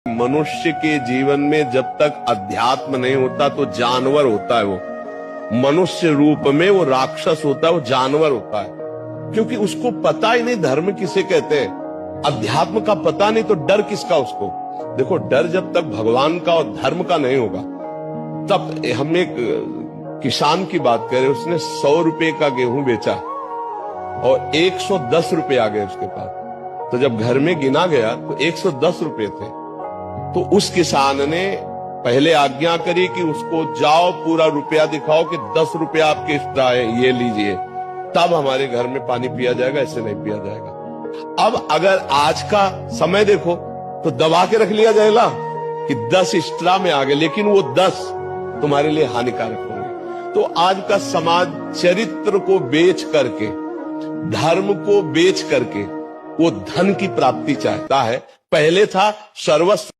मनुष्य के जीवन में जब तक अध्यात्म नहीं होता तो जानवर होता है। वो मनुष्य रूप में वो राक्षस होता है, वो जानवर होता है, क्योंकि उसको पता ही नहीं धर्म किसे कहते हैं। अध्यात्म का पता नहीं तो डर किसका उसको। देखो, डर जब तक भगवान का और धर्म का नहीं होगा तब। हम एक किसान की बात करें, उसने 100 रुपए का गेहूं बेचा और 110 रुपए आ गए उसके पास। तो जब घर में गिना गया तो 110 रुपए थे। तो उस किसान ने पहले आज्ञा करी कि उसको जाओ पूरा रुपया दिखाओ कि 10 रुपया आपके एक्स्ट्रा है, ये लीजिए, तब हमारे घर में पानी पिया जाएगा, ऐसे नहीं पिया जाएगा। अब अगर आज का समय देखो तो दबा के रख लिया जाएगा कि 10 एक्स्ट्रा में आ गए, लेकिन वो 10 तुम्हारे लिए हानिकारक होंगे। तो आज का समाज चरित्र को बेच करके, धर्म को बेच करके वो धन की प्राप्ति चाहता है। पहले था सर्वस्व